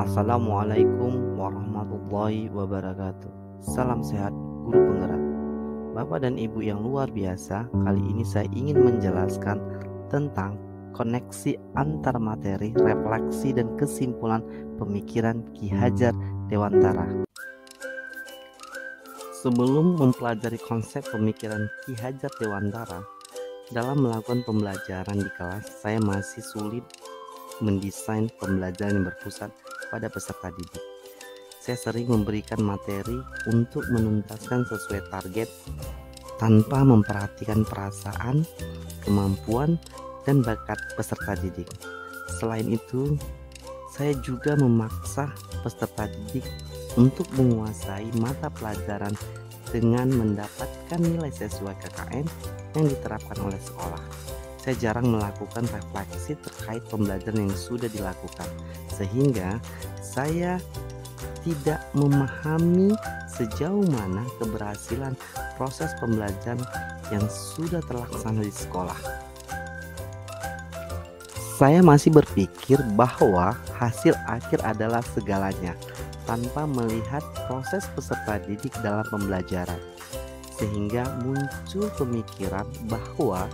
Assalamualaikum warahmatullahi wabarakatuh. Salam sehat guru penggerak. Bapak dan Ibu yang luar biasa, kali ini saya ingin menjelaskan tentang koneksi antar materi, refleksi dan kesimpulan pemikiran Ki Hajar Dewantara. Sebelum mempelajari konsep pemikiran Ki Hajar Dewantara, dalam melakukan pembelajaran di kelas, saya masih sulit mendesain pembelajaran yang berpusat pada peserta didik. Saya sering memberikan materi untuk menuntaskan sesuai target tanpa memperhatikan perasaan, kemampuan, dan bakat peserta didik. Selain itu, saya juga memaksa peserta didik untuk menguasai mata pelajaran dengan mendapatkan nilai sesuai KKM yang diterapkan oleh sekolah. Saya jarang melakukan refleksi terkait pembelajaran yang sudah dilakukan, sehingga saya tidak memahami sejauh mana keberhasilan proses pembelajaran yang sudah terlaksana di sekolah. Saya masih berpikir bahwa hasil akhir adalah segalanya, tanpa melihat proses peserta didik dalam pembelajaran, sehingga muncul pemikiran bahwa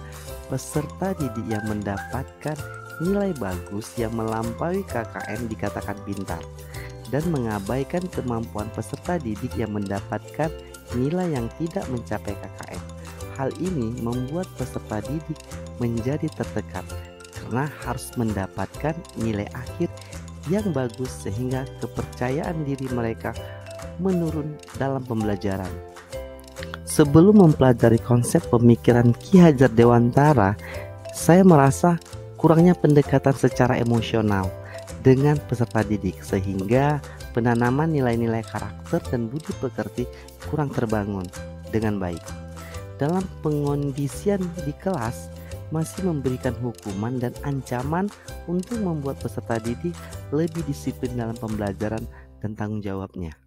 peserta didik yang mendapatkan nilai bagus yang melampaui KKM dikatakan pintar, dan mengabaikan kemampuan peserta didik yang mendapatkan nilai yang tidak mencapai KKM. Hal ini membuat peserta didik menjadi tertekan karena harus mendapatkan nilai akhir yang bagus, sehingga kepercayaan diri mereka menurun dalam pembelajaran. Sebelum mempelajari konsep pemikiran Ki Hajar Dewantara, saya merasa kurangnya pendekatan secara emosional dengan peserta didik, sehingga penanaman nilai-nilai karakter dan budi pekerti kurang terbangun dengan baik. Dalam pengondisian di kelas, masih memberikan hukuman dan ancaman untuk membuat peserta didik lebih disiplin dalam pembelajaran dan tanggung jawabnya.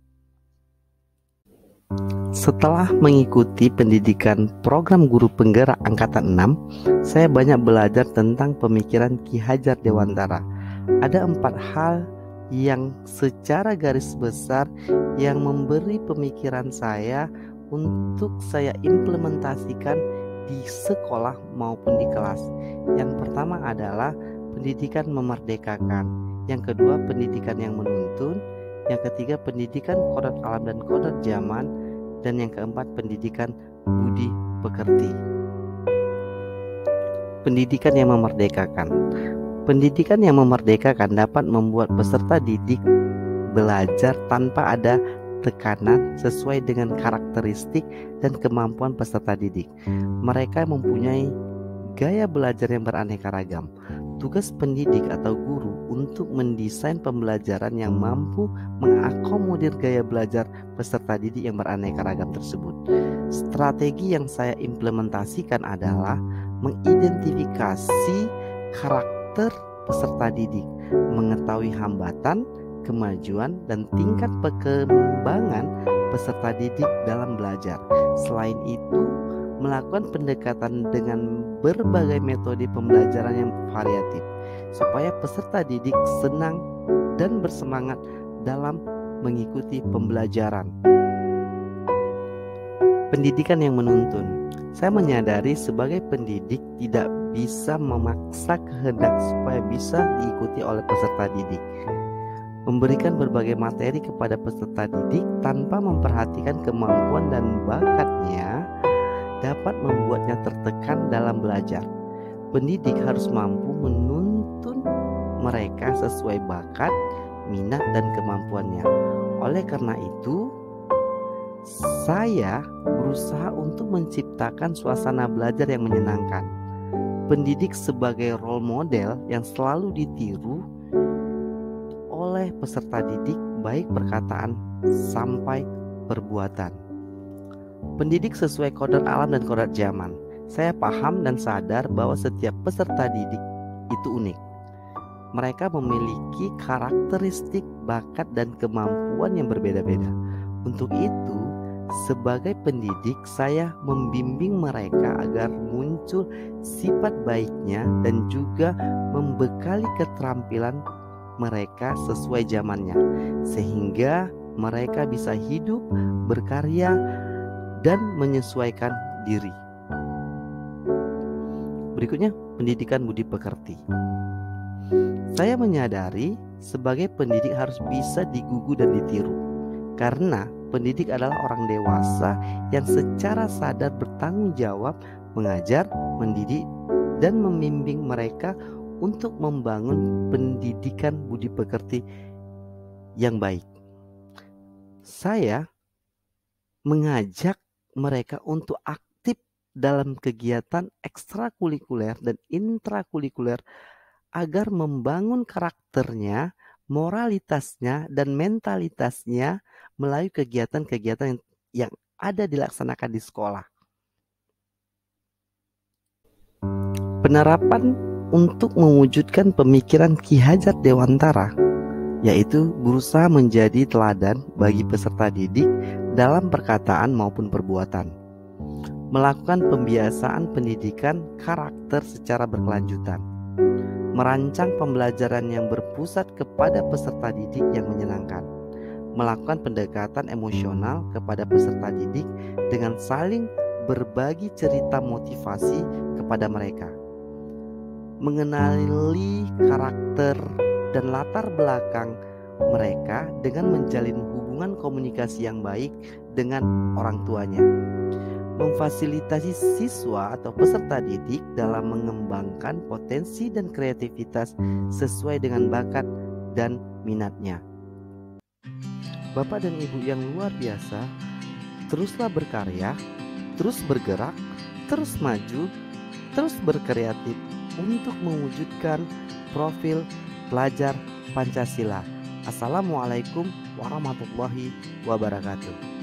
Setelah mengikuti pendidikan program guru penggerak angkatan 6, saya banyak belajar tentang pemikiran Ki Hajar Dewantara. Ada 4 hal yang secara garis besar yang memberi pemikiran saya untuk saya implementasikan di sekolah maupun di kelas. Yang pertama adalah pendidikan memerdekakan. Yang kedua, pendidikan yang menuntun. Yang ketiga, pendidikan kodrat alam dan kodrat zaman. Dan yang keempat, pendidikan budi pekerti. Pendidikan yang memerdekakan. Pendidikan yang memerdekakan dapat membuat peserta didik belajar tanpa ada tekanan sesuai dengan karakteristik dan kemampuan peserta didik. Mereka mempunyai gaya belajar yang beraneka ragam. Tugas pendidik atau guru untuk mendesain pembelajaran yang mampu mengakomodir gaya belajar peserta didik yang beraneka ragam tersebut. Strategi yang saya implementasikan adalah mengidentifikasi karakter peserta didik, mengetahui hambatan, kemajuan, dan tingkat perkembangan peserta didik dalam belajar. Selain itu, melakukan pendekatan dengan berbagai metode pembelajaran yang variatif, supaya peserta didik senang dan bersemangat dalam mengikuti pembelajaran. Pendidikan yang menuntun. Saya menyadari sebagai pendidik tidak bisa memaksa kehendak supaya bisa diikuti oleh peserta didik. Memberikan berbagai materi kepada peserta didik tanpa memperhatikan kemampuan dan bakatnya dapat membuatnya tertekan dalam belajar. Pendidik harus mampu menuntun mereka sesuai bakat, minat, dan kemampuannya. Oleh karena itu, saya berusaha untuk menciptakan suasana belajar yang menyenangkan. Pendidik sebagai role model yang selalu ditiru oleh peserta didik, baik perkataan sampai perbuatan. Pendidik sesuai kodrat alam dan kodrat zaman. Saya paham dan sadar bahwa setiap peserta didik itu unik. Mereka memiliki karakteristik, bakat, dan kemampuan yang berbeda-beda. Untuk itu, sebagai pendidik, saya membimbing mereka agar muncul sifat baiknya dan juga membekali keterampilan mereka sesuai zamannya, sehingga mereka bisa hidup, berkarya, dan menyesuaikan diri. Berikutnya, pendidikan budi pekerti. Saya menyadari sebagai pendidik harus bisa digugu dan ditiru, karena pendidik adalah orang dewasa yang secara sadar bertanggung jawab mengajar, mendidik, dan membimbing mereka untuk membangun pendidikan budi pekerti yang baik. Saya mengajak mereka untuk aktif dalam kegiatan ekstrakurikuler dan intrakurikuler agar membangun karakternya, moralitasnya, dan mentalitasnya melalui kegiatan-kegiatan yang ada dilaksanakan di sekolah. Penerapan untuk mewujudkan pemikiran Ki Hajar Dewantara, yaitu berusaha menjadi teladan bagi peserta didik dalam perkataan maupun perbuatan, melakukan pembiasaan pendidikan karakter secara berkelanjutan, merancang pembelajaran yang berpusat kepada peserta didik yang menyenangkan, melakukan pendekatan emosional kepada peserta didik dengan saling berbagi cerita motivasi kepada mereka, mengenali karakter dan latar belakang mereka dengan menjalin hubungan komunikasi yang baik dengan orang tuanya, memfasilitasi siswa atau peserta didik dalam mengembangkan potensi dan kreativitas sesuai dengan bakat dan minatnya. Bapak dan Ibu yang luar biasa, teruslah berkarya, terus bergerak, terus maju, terus berkreatif untuk mewujudkan profil pelajar Pancasila. Assalamualaikum warahmatullahi wabarakatuh.